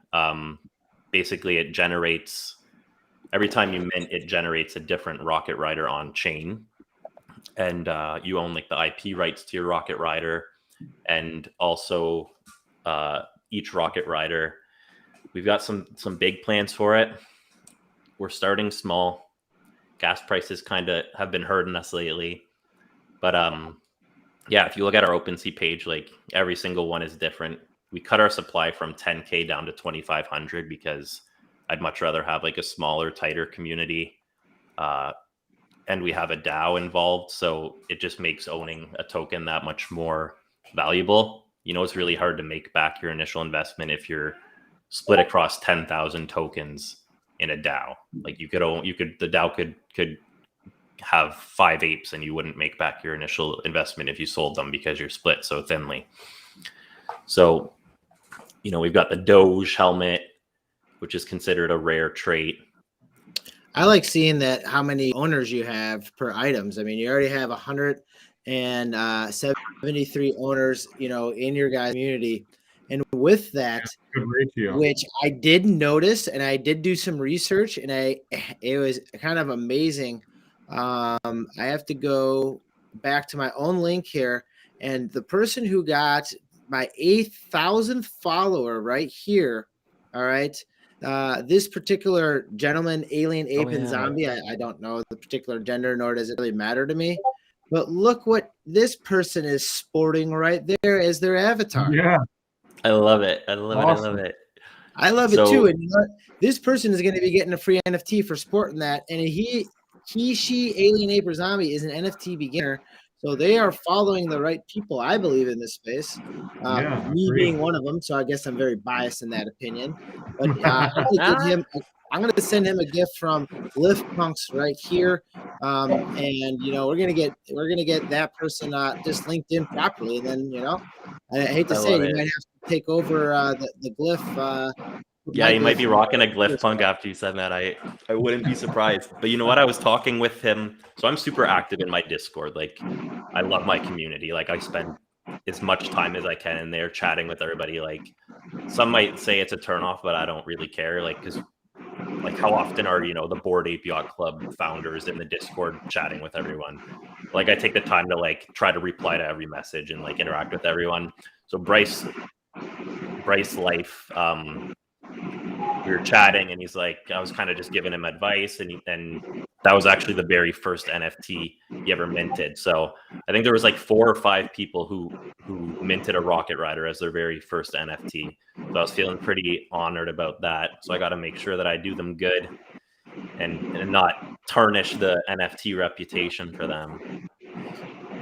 basically it generates, every time you mint, it generates a different Rocket Rider on chain. And you own like the IP rights to your Rocket Rider. And also each Rocket Rider, we've got some big plans for it. We're starting small. Gas prices kind of have been hurting us lately. But yeah, if you look at our OpenSea page, like every single one is different. We cut our supply from 10K down to 2,500 because I'd much rather have like a smaller, tighter community. And we have a DAO involved. So it just makes owning a token that much more valuable. You know, it's really hard to make back your initial investment if you're split across 10,000 tokens in a DAO. Like the DAO could have 5 apes and you wouldn't make back your initial investment if you sold them because you're split so thinly. So, you know, we've got the Doge helmet, which is considered a rare trait. I like seeing that how many owners you have per items. I mean, you already have 173 owners, you know, in your guys' community. And with that, good ratio. Which I did notice, and I did do some research, and it was kind of amazing. I have to go back to my own link here, and the person who got my 8,000th follower right here, all right, this particular gentleman, alien, ape, and zombie, I don't know the particular gender, nor does it really matter to me, but look what this person is sporting right there as their avatar. Yeah. I love it. I love Awesome. it. I love it. I love it too. And you know what? This person is going to be getting a free NFT for sporting that. And she, alien, ape, or zombie is an NFT beginner. So they are following the right people, I believe, in this space. Me being one of them. So I guess I'm very biased in that opinion. But I'm going to send him a gift from Lift Punks right here. And you know, we're gonna get that person just linked in properly. And then, you know, I hate to say it, you might have to take over the glyph. Yeah, you might be rocking a glyph punk after you said that. I wouldn't be surprised. But you know what? I was talking with him. So I'm super active in my Discord. Like, I love my community. Like, I spend as much time as I can in there chatting with everybody. Like, some might say it's a turnoff, but I don't really care. Like, because like, how often are, you know, the Bored Ape Yacht Club founders in the Discord chatting with everyone? Like, I take the time to like try to reply to every message and like interact with everyone. So Bryce Life, we were chatting and he's like, I was kind of just giving him advice, and that was actually the very first NFT he ever minted. So I think there was like 4 or 5 people who minted a Rocket Rider as their very first NFT. So I was feeling pretty honored about that. So I got to make sure that I do them good and not tarnish the NFT reputation for them.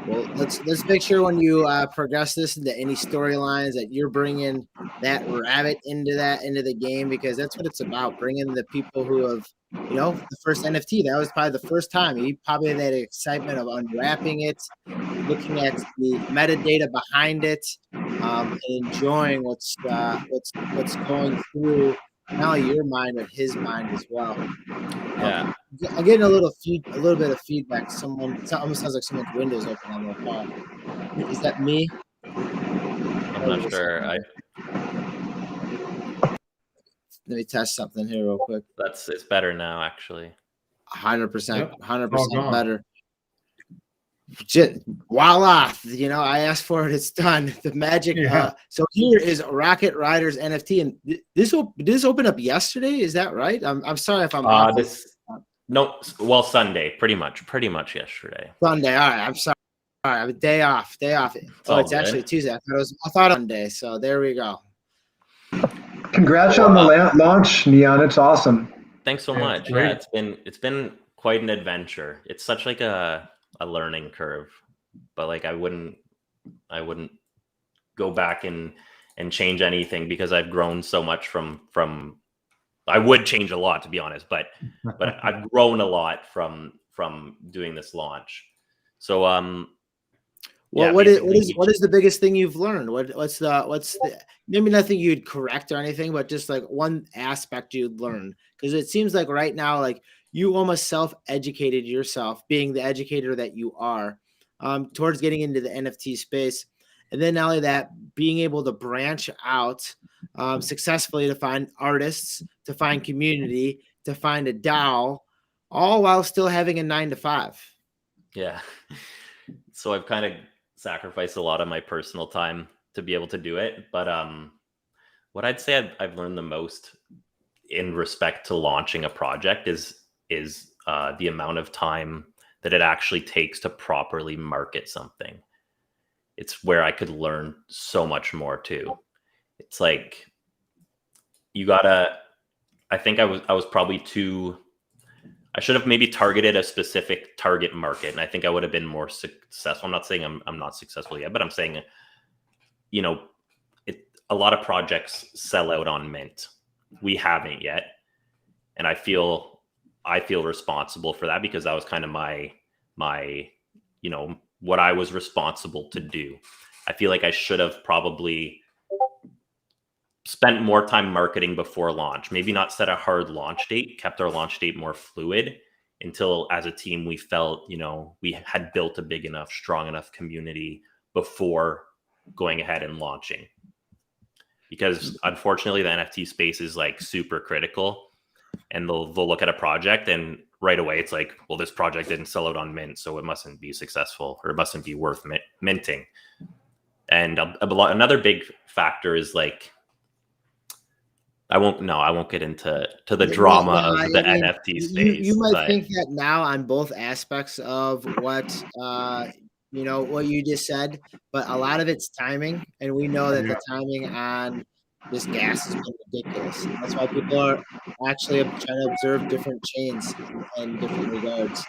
Well, let's make sure when you progress this into any storylines that you're bringing that rabbit into the game, because that's what it's about, bringing the people who have, you know, the first NFT. That was probably the first time. He probably had that excitement of unwrapping it, looking at the metadata behind it, and enjoying what's going through not only your mind but his mind as well. Yeah. I'm getting a little bit of feedback. It almost sounds like someone's windows open on their car. Is that me? I'm not sure. Let me test something here real quick. It's better now, actually. 100%, 100% better. Voila! You know, I asked for it. It's done. The magic. Yeah. So here is Rocket Riders NFT, and did this open up yesterday? Is that right? I'm sorry if I'm off. Sunday, pretty much yesterday. Sunday. All right. I'm sorry. All right. Day off. So it's actually Tuesday. I thought it was Monday. So there we go. Congrats on the launch, Neon. It's awesome. Thanks so much. Yeah, it's been quite an adventure. It's such like a learning curve, but like I wouldn't I wouldn't go back and change anything, because I've grown so much from I would change a lot, to be honest, but I've grown a lot from doing this launch. So Well, yeah, what is basically, what is the biggest thing you've learned? What's the maybe nothing you'd correct or anything, but just like one aspect you'd learn? Because it seems like right now, like you almost self-educated yourself, being the educator that you are, towards getting into the NFT space, and then not only that, being able to branch out successfully to find artists, to find community, to find a DAO, all while still having a 9 to 5. yeah. So I've kind of sacrificed a lot of my personal time to be able to do it. But what I'd say I've learned the most in respect to launching a project is the amount of time that it actually takes to properly market something. It's where I could learn so much more too. It's like I think I was probably too. I should have maybe targeted a specific target market, and I think I would have been more successful. I'm not saying I'm not successful yet, but I'm saying, a lot of projects sell out on Mint. We haven't yet, and I feel responsible for that, because that was kind of my what I was responsible to do. I feel like I should have probably spent more time marketing before launch, maybe not set a hard launch date, kept our launch date more fluid until as a team we felt, we had built a big enough, strong enough community before going ahead and launching. Because unfortunately the NFT space is like super critical, and they'll look at a project and right away it's like, well, this project didn't sell out on Mint, so it mustn't be successful, or it mustn't be worth minting. And another big factor is like, I won't get into the drama of the NFT space. You might think that now on both aspects of what what you just said, but a lot of it's timing, and we know that the timing on this gas has been ridiculous. That's why people are actually trying to observe different chains in different regards.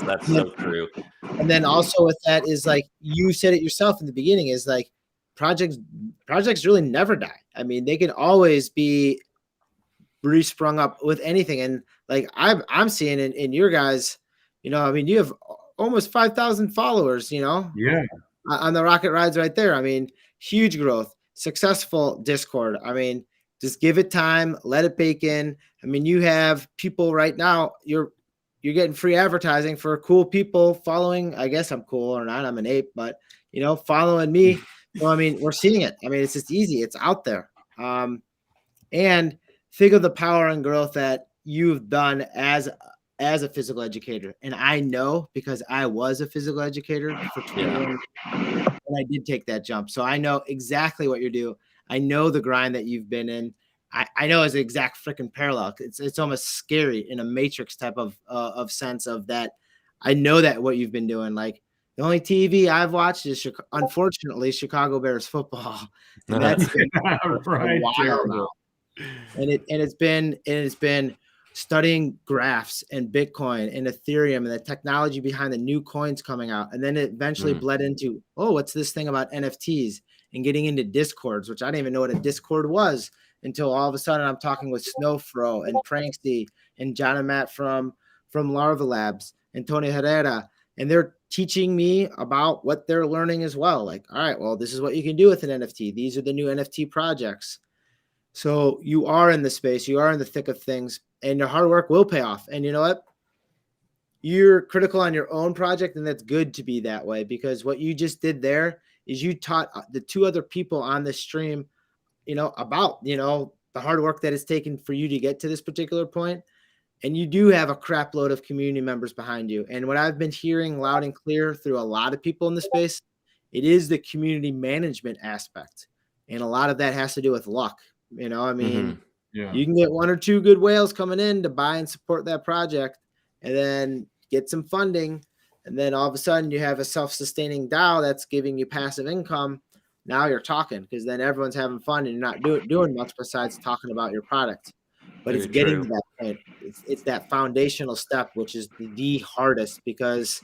That's so true. And then also with that is, like you said it yourself in the beginning, is like projects really never die. I mean, they can always be resprung up with anything. And like I'm seeing in your guys, I mean, you have almost 5,000 followers, Yeah. on the Rocket Rides right there. I mean, huge growth, successful Discord. I mean, just give it time, let it bake in. I mean, you have people right now, you're getting free advertising for cool people following. I guess I'm cool or not, I'm an ape, but following me. So, I mean, we're seeing it. I mean, it's just easy. It's out there. And think of the power and growth that you've done as a physical educator. And I know, because I was a physical educator for 21 and I did take that jump. So I know exactly what you do. I know the grind that you've been in. I know it's an exact freaking parallel. It's almost scary in a Matrix type of sense of that. I know that what you've been doing, like, the only TV I've watched is unfortunately Chicago Bears football, and that's been right, a while now. And it's been studying graphs and Bitcoin and Ethereum and the technology behind the new coins coming out, and then it eventually bled into, what's this thing about NFTs, and getting into Discords, which I didn't even know what a Discord was until all of a sudden I'm talking with Snowfro and Pranksty and John and Matt from Larva Labs and Tony Herrera, and they're teaching me about what they're learning as well. Like, all right, well, this is what you can do with an NFT. These are the new NFT projects. So you are in the space, you are in the thick of things, and your hard work will pay off. And you know what? You're critical on your own project, and that's good to be that way, because what you just did there is you taught the two other people on this stream, about, the hard work that it's taken for you to get to this particular point. And you do have a crap load of community members behind you. And what I've been hearing loud and clear through a lot of people in the space, it is the community management aspect. And a lot of that has to do with luck. I mean, you can get one or two good whales coming in to buy and support that project, and then get some funding. And then all of a sudden you have a self-sustaining DAO that's giving you passive income. Now you're talking, because then everyone's having fun and you're not doing much besides talking about your product. But it's getting to that point. It's that foundational step, which is the hardest, because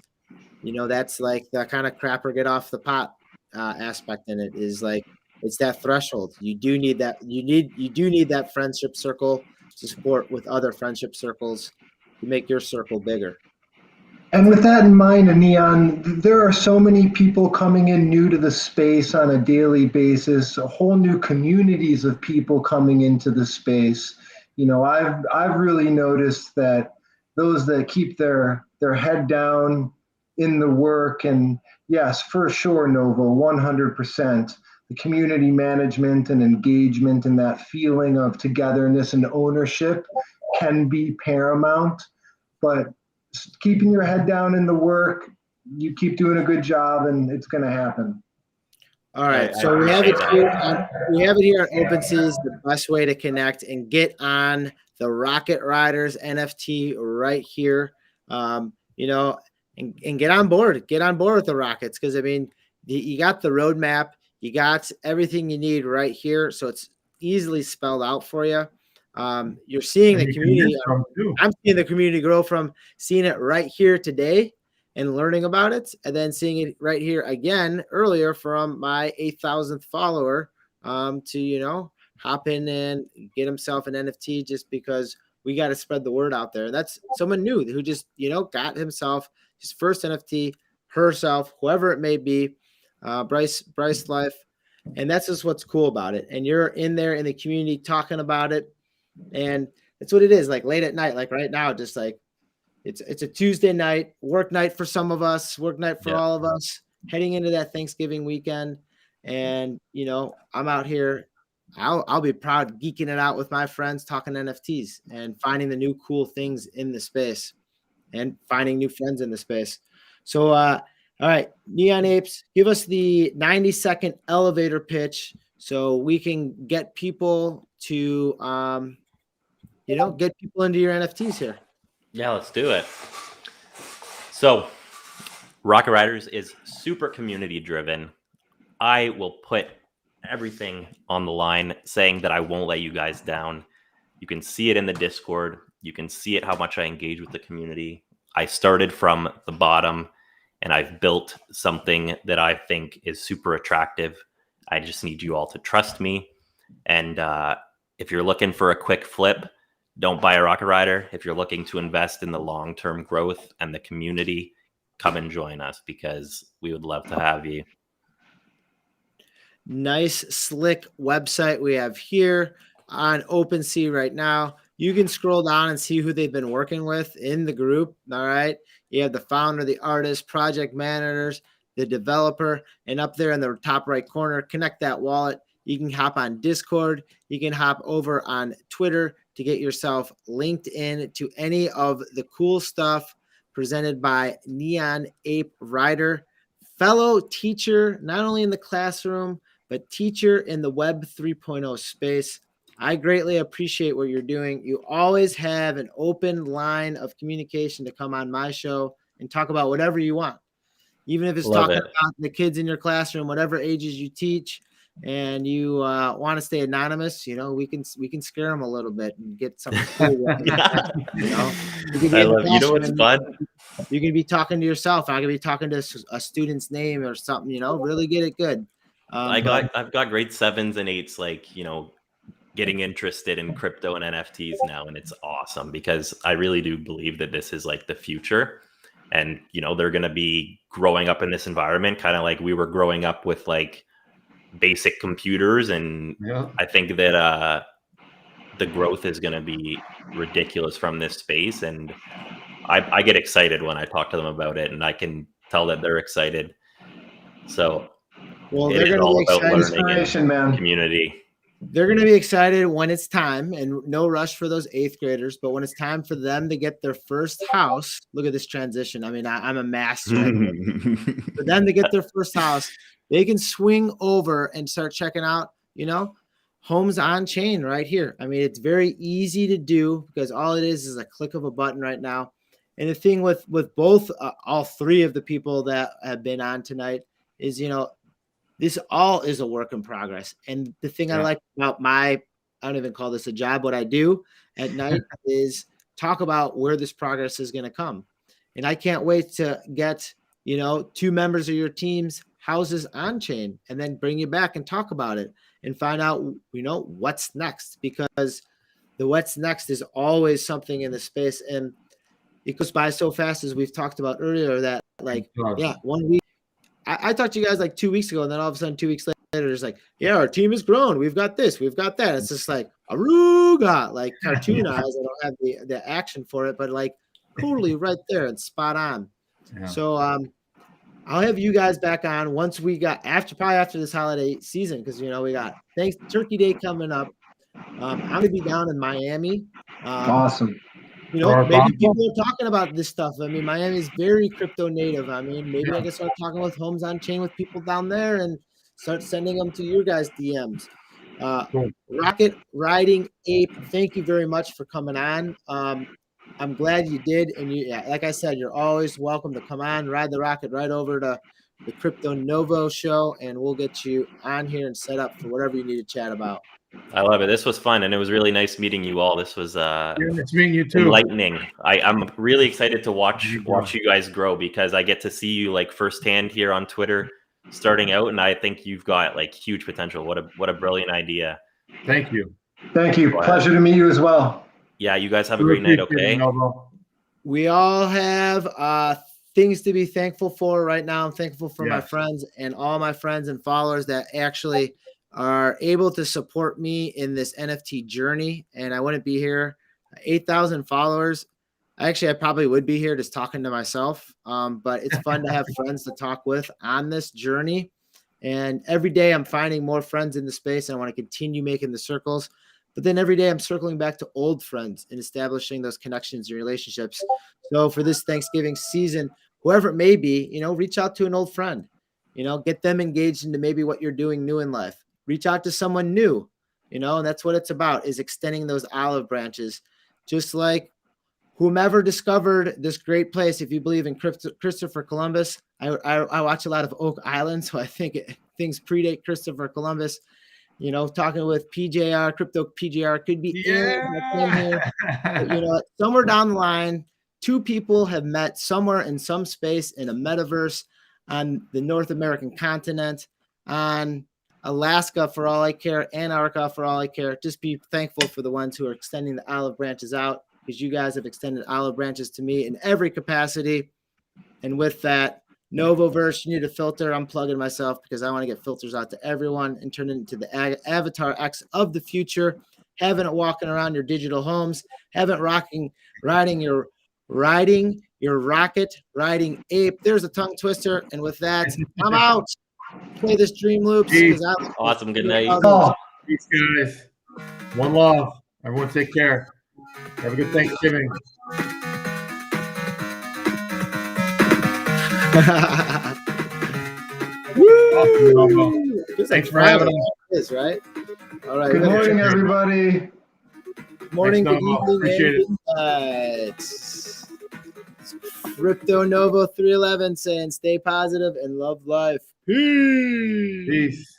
that's like the kind of crap or get off the pot aspect in it is like, it's that threshold. You do need that. You do need that friendship circle to support with other friendship circles to make your circle bigger. And with that in mind, Neon, there are so many people coming in new to the space on a daily basis, a whole new communities of people coming into the space. I've really noticed that those that keep their head down in the work, and yes, for sure, Nova, 100%. The community management and engagement and that feeling of togetherness and ownership can be paramount, but keeping your head down in the work, you keep doing a good job, and it's going to happen. All right, so we have it here. We have it here on OpenSea. The best way to connect and get on the Rocket Riders NFT right here. And get on board. Get on board with the Rockets, because I mean, you got the roadmap. You got everything you need right here, so it's easily spelled out for you. You're seeing the community. I'm seeing the community grow from seeing it right here today and learning about it, and then seeing it right here again earlier from my 8,000th follower to hop in and get himself an NFT, just because we got to spread the word out there. That's someone new who just got himself his first NFT, herself, whoever it may be, Bryce Life, and that's just what's cool about it. And you're in there in the community talking about it. And that's what it is, like late at night, like right now, just like it's a Tuesday night, work night for some of us, work night for all of us, heading into that Thanksgiving weekend. And I'm out here. I'll be proud geeking it out with my friends, talking NFTs and finding the new cool things in the space and finding new friends in the space. So all right, Neon Apes, give us the 90-second elevator pitch so we can get people to get people into your NFTs here. Yeah, let's do it. So Rocket Riders is super community driven. I will put everything on the line, saying that I won't let you guys down. You can see it in the Discord. You can see it how much I engage with the community. I started from the bottom and I've built something that I think is super attractive. I just need you all to trust me. And if you're looking for a quick flip, don't buy a Rocket Rider. If you're looking to invest in the long-term growth and the community, come and join us, because we would love to have you. Nice, slick website we have here on OpenSea right now. You can scroll down and see who they've been working with in the group. All right. You have the founder, the artist, project managers, the developer, and up there in the top right corner, connect that wallet. You can hop on Discord. You can hop over on Twitter to get yourself linked in to any of the cool stuff presented by Neon Ape Rider, fellow teacher, not only in the classroom, but teacher in the Web 3.0 space. I greatly appreciate what you're doing. You always have an open line of communication to come on my show and talk about whatever you want, even if it's talking about the kids in your classroom, whatever ages you teach, and you want to stay anonymous. We can scare them a little bit and get something cool. I love, what's fun? You can be talking to yourself. I can be talking to a student's name or something. Really get it good. I've got grade 7s and 8s, like getting interested in crypto and NFTs now, and it's awesome because I really do believe that this is like the future, and they're going to be growing up in this environment, kind of like we were growing up with like basic computers, and I think that the growth is going to be ridiculous from this space, and I get excited when I talk to them about it, and I can tell that they're excited. So it is all about learning and community. They're going to be excited when it's time, and no rush for those 8th graders, but when it's time for them to get their first house, look at this transition. I mean, I'm a master. For them to get their first house, they can swing over and start checking out, homes on chain right here. I mean, it's very easy to do because all it is a click of a button right now. And the thing with both, all 3 of the people that have been on tonight is, this all is a work in progress. And the thing I like about I don't even call this a job, what I do at night is talk about where this progress is going to come. And I can't wait to get, 2 members of your team's houses on chain, and then bring you back and talk about it and find out, what's next, because the what's next is always something in the space. And it goes by so fast, as we've talked about earlier, that like, yeah, 1 week, I talked to you guys like 2 weeks ago, and then all of a sudden 2 weeks later, it's like, yeah, our team has grown. We've got this, we've got that. It's just like Aruga, like cartoon eyes. I don't have the action for it, but like totally right there and spot on. Yeah. So I'll have you guys back on once we got probably after this holiday season, because we got Turkey Day coming up. I'm gonna be down in Miami. Awesome. Maybe people are talking about this stuff. I mean, Miami is very crypto native. I mean, maybe I can start talking with homes on chain with people down there and start sending them to your guys' DMs. Cool. Rocket Riding Ape, thank you very much for coming on. I'm glad you did. And like I said, you're always welcome to come on, ride the rocket right over to the Crypto Novo show, and we'll get you on here and set up for whatever you need to chat about. I love it. This was fun, and it was really nice meeting you all. This was it's meeting you too. Enlightening. I'm really excited to watch you guys grow, because I get to see you like firsthand here on Twitter starting out, and I think you've got like huge potential. What a brilliant idea. Thank you. Thank you. Pleasure to meet you as well. Yeah, you guys have a great night, okay? We all have things to be thankful for right now. I'm thankful for my friends and all my friends and followers that actually are able to support me in this NFT journey. And I wouldn't be here. 8,000 followers. I probably would be here just talking to myself. But it's fun to have friends to talk with on this journey. And every day I'm finding more friends in the space, and I want to continue making the circles. But then every day I'm circling back to old friends and establishing those connections and relationships. So for this Thanksgiving season, whoever it may be, reach out to an old friend, get them engaged into maybe what you're doing new in life. Reach out to someone new, and that's what it's about, is extending those olive branches. Just like whomever discovered this great place, if you believe in Christopher Columbus, I watch a lot of Oak Island, so I think things predate Christopher Columbus. Talking with PJR, Crypto PJR could be in here. But, somewhere down the line, 2 people have met somewhere in some space in a metaverse on the North American continent, on Alaska for all I care, Antarctica for all I care. Just be thankful for the ones who are extending the olive branches out, because you guys have extended olive branches to me in every capacity. And with that, Novoverse, you need a filter. I'm plugging myself because I want to get filters out to everyone and turn it into the Avatar X of the future. Having it walking around your digital homes, having it riding your rocket riding ape. There's a tongue twister. And with that, I'm out. Play this Dream Loops. Awesome. Good night. Peace, guys. One love. Everyone take care. Have a good Thanksgiving. Woo! Thanks for having us. Right? All right. Good morning, everybody. Good morning, Thanks, good evening, appreciate it. Crypto Novo 311 saying stay positive and love life. Peace. Peace.